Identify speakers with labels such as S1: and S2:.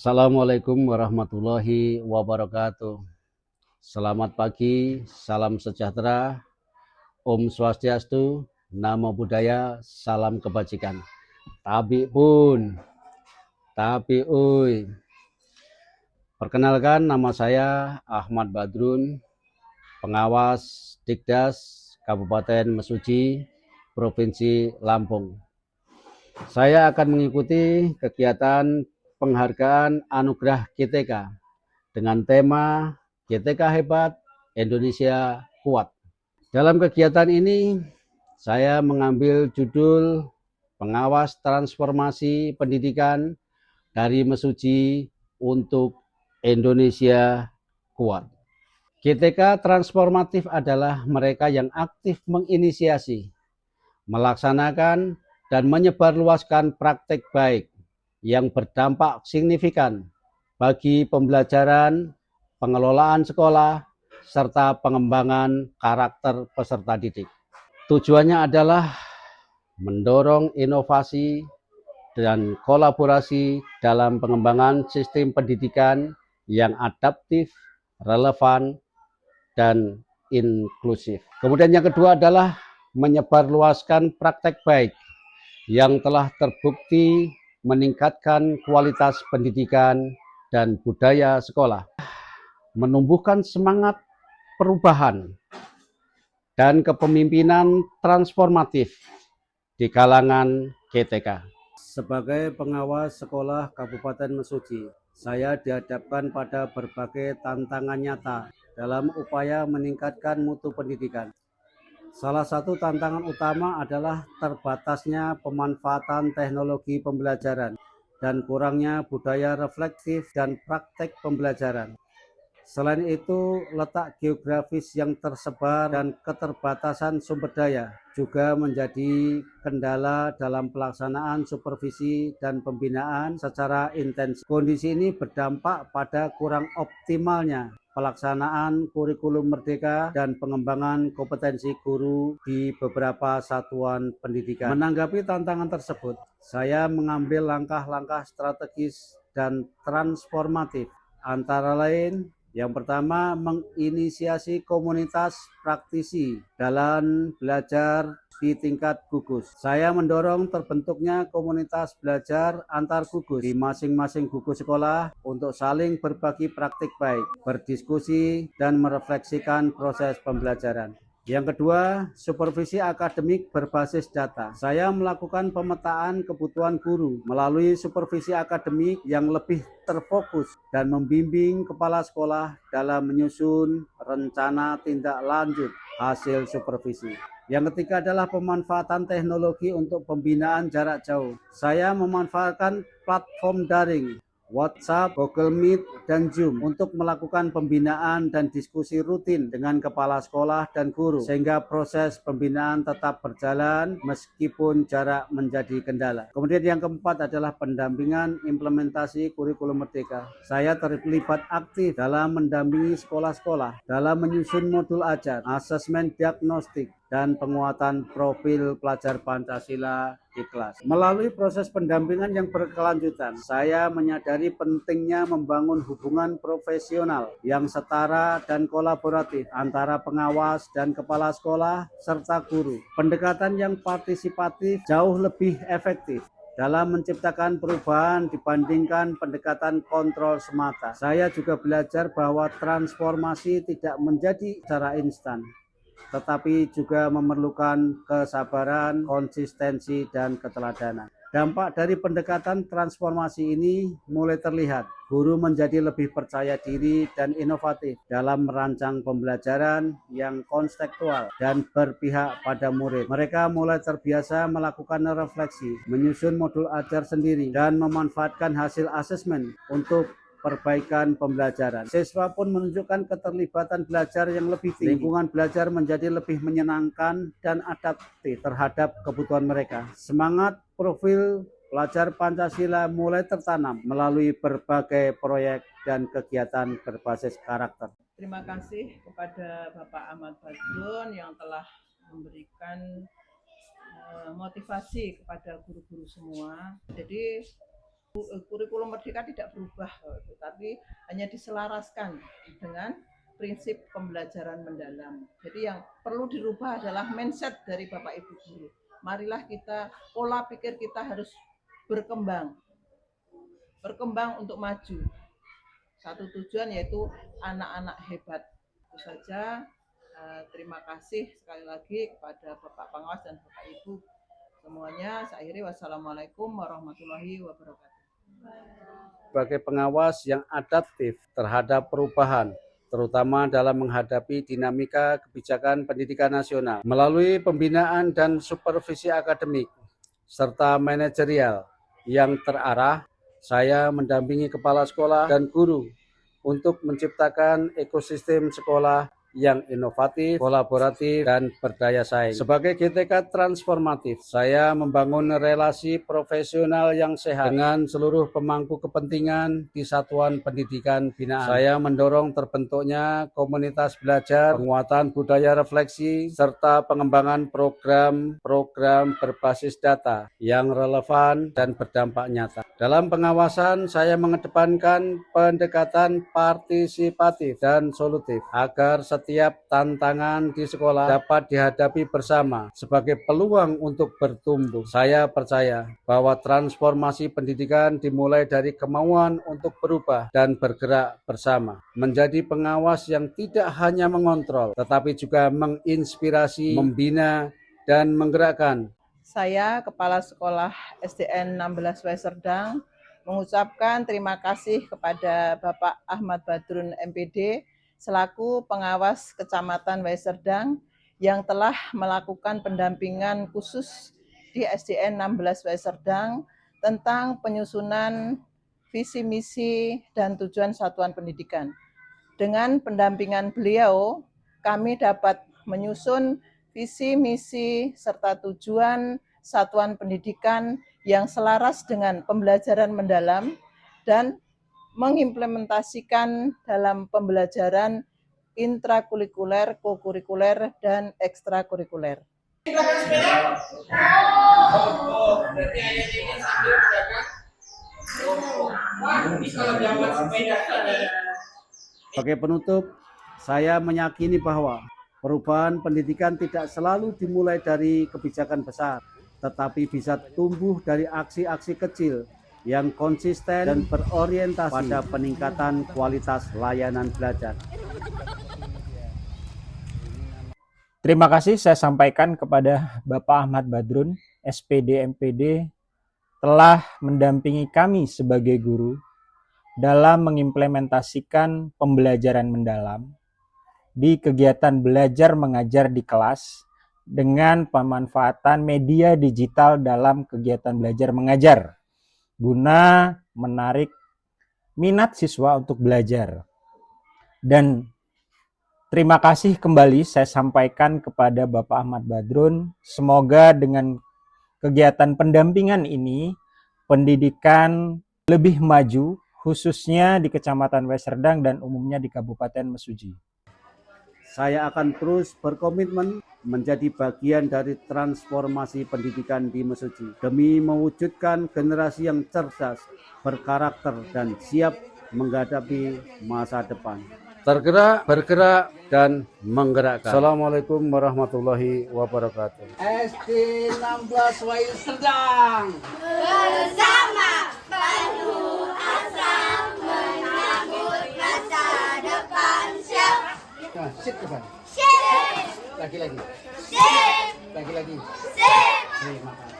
S1: Assalamualaikum warahmatullahi wabarakatuh. Selamat pagi, salam sejahtera, Om Swastiastu, Namo Buddhaya, salam kebajikan. Tapi pun, tapi uy. Perkenalkan, nama saya Ahmad Badrun, pengawas Dikdas Kabupaten Mesuji, Provinsi Lampung. Saya akan mengikuti kegiatan penghargaan anugerah GTK dengan tema GTK Hebat, Indonesia Kuat. Dalam kegiatan ini, saya mengambil judul Pengawas Transformasi Pendidikan dari Mesuji untuk Indonesia Kuat. GTK transformatif adalah mereka yang aktif menginisiasi, melaksanakan, dan menyebarluaskan praktek baik yang berdampak signifikan bagi pembelajaran, pengelolaan sekolah, serta pengembangan karakter peserta didik. Tujuannya adalah mendorong inovasi dan kolaborasi dalam pengembangan sistem pendidikan yang adaptif, relevan, dan inklusif. Kemudian yang kedua adalah menyebarluaskan praktek baik yang telah terbukti meningkatkan kualitas pendidikan dan budaya sekolah, menumbuhkan semangat perubahan dan kepemimpinan transformatif di kalangan GTK. Sebagai pengawas sekolah Kabupaten Mesuji, saya dihadapkan pada berbagai tantangan nyata dalam upaya meningkatkan mutu pendidikan. Salah satu tantangan utama adalah terbatasnya pemanfaatan teknologi pembelajaran dan kurangnya budaya reflektif dan praktek pembelajaran. Selain itu, letak geografis yang tersebar dan keterbatasan sumber daya juga menjadi kendala dalam pelaksanaan supervisi dan pembinaan secara intensif. Kondisi ini berdampak pada kurang optimalnya pelaksanaan kurikulum merdeka dan pengembangan kompetensi guru di beberapa satuan pendidikan. Menanggapi tantangan tersebut, saya mengambil langkah-langkah strategis dan transformatif, antara lain yang pertama, menginisiasi komunitas praktisi dalam belajar di tingkat gugus. Saya mendorong terbentuknya komunitas belajar antar gugus di masing-masing gugus sekolah untuk saling berbagi praktik baik, berdiskusi, dan merefleksikan proses pembelajaran. Yang kedua, supervisi akademik berbasis data. Saya melakukan pemetaan kebutuhan guru melalui supervisi akademik yang lebih terfokus dan membimbing kepala sekolah dalam menyusun rencana tindak lanjut hasil supervisi. Yang ketiga adalah pemanfaatan teknologi untuk pembinaan jarak jauh. Saya memanfaatkan platform daring WhatsApp, Google Meet, dan Zoom untuk melakukan pembinaan dan diskusi rutin dengan kepala sekolah dan guru sehingga proses pembinaan tetap berjalan meskipun jarak menjadi kendala. Kemudian yang keempat adalah pendampingan implementasi kurikulum merdeka. Saya terlibat aktif dalam mendampingi sekolah-sekolah dalam menyusun modul ajar, asesmen diagnostik, dan penguatan profil pelajar Pancasila di kelas. Melalui proses pendampingan yang berkelanjutan, saya menyadari pentingnya membangun hubungan profesional yang setara dan kolaboratif antara pengawas dan kepala sekolah serta guru. Pendekatan yang partisipatif jauh lebih efektif dalam menciptakan perubahan dibandingkan pendekatan kontrol semata. Saya juga belajar bahwa transformasi tidak menjadi secara instan, tetapi juga memerlukan kesabaran, konsistensi, dan keteladanan. Dampak dari pendekatan transformasi ini mulai terlihat. Guru menjadi lebih percaya diri dan inovatif dalam merancang pembelajaran yang konstekstual dan berpihak pada murid. Mereka mulai terbiasa melakukan refleksi, menyusun modul ajar sendiri, dan memanfaatkan hasil asesmen untuk perbaikan pembelajaran. Siswa pun menunjukkan keterlibatan belajar yang lebih tinggi. Lingkungan belajar menjadi lebih menyenangkan dan adaptif terhadap kebutuhan mereka. Semangat profil pelajar Pancasila mulai tertanam melalui berbagai proyek dan kegiatan berbasis karakter.
S2: Terima kasih kepada Bapak Ahmad Badrun yang telah memberikan motivasi kepada guru-guru semua. Jadi Kurikulum Merdeka tidak berubah, tapi hanya diselaraskan dengan prinsip pembelajaran mendalam. Jadi yang perlu dirubah adalah mindset dari Bapak Ibu guru. Marilah kita, pola pikir kita harus berkembang untuk maju. Satu tujuan yaitu anak-anak hebat. Itu saja. Terima kasih sekali lagi kepada Bapak Pengawas dan Bapak Ibu semuanya. Saya akhiri, wassalamualaikum warahmatullahi wabarakatuh.
S1: Sebagai pengawas yang adaptif terhadap perubahan, terutama dalam menghadapi dinamika kebijakan pendidikan nasional, melalui pembinaan dan supervisi akademik, serta manajerial yang terarah, saya mendampingi kepala sekolah dan guru untuk menciptakan ekosistem sekolah yang inovatif, kolaboratif, dan berdaya saing. Sebagai GTK transformatif, saya membangun relasi profesional yang sehat dengan seluruh pemangku kepentingan di satuan pendidikan binaan. Saya mendorong terbentuknya komunitas belajar, penguatan budaya refleksi, serta pengembangan program-program berbasis data yang relevan dan berdampak nyata. Dalam pengawasan, saya mengedepankan pendekatan partisipatif dan solutif agar setiap tantangan di sekolah dapat dihadapi bersama sebagai peluang untuk bertumbuh. Saya percaya bahwa transformasi pendidikan dimulai dari kemauan untuk berubah dan bergerak bersama. Menjadi pengawas yang tidak hanya mengontrol, tetapi juga menginspirasi, membina, dan menggerakkan.
S2: Saya, Kepala Sekolah SDN 16 Weserdang, mengucapkan terima kasih kepada Bapak Ahmad Badrun MPD selaku pengawas Kecamatan Weserdang yang telah melakukan pendampingan khusus di SDN 16 Weserdang tentang penyusunan visi misi dan tujuan satuan pendidikan. Dengan pendampingan beliau, kami dapat menyusun visi misi serta tujuan satuan pendidikan yang selaras dengan pembelajaran mendalam dan mengimplementasikan dalam pembelajaran intrakurikuler, kokurikuler, dan ekstrakurikuler.
S1: Sebagai penutup, saya meyakini bahwa perubahan pendidikan tidak selalu dimulai dari kebijakan besar, tetapi bisa tumbuh dari aksi-aksi kecil yang konsisten dan berorientasi pada peningkatan kualitas layanan belajar.
S3: Terima kasih saya sampaikan kepada Bapak Ahmad Badrun, SPD MPD, telah mendampingi kami sebagai guru dalam mengimplementasikan pembelajaran mendalam di kegiatan belajar mengajar di kelas dengan pemanfaatan media digital dalam kegiatan belajar mengajar guna menarik minat siswa untuk belajar. Dan terima kasih kembali saya sampaikan kepada Bapak Ahmad Badrun. Semoga dengan kegiatan pendampingan ini, pendidikan lebih maju, khususnya di Kecamatan Weserdang dan umumnya di Kabupaten Mesuji.
S1: Saya akan terus berkomitmen menjadi bagian dari transformasi pendidikan di Mesuji demi mewujudkan generasi yang cerdas, berkarakter, dan siap menghadapi masa depan. Tergerak, bergerak, dan menggerakkan. Assalamualaikum warahmatullahi wabarakatuh.
S4: SD 16 Weserdang
S5: bersama penuh asa menyambut masa depan.
S4: Nah, sit depan.
S5: Sip,
S4: Lagi-lagi.
S5: sip,
S4: Lagi-lagi.
S5: sip.
S4: Terima kasih.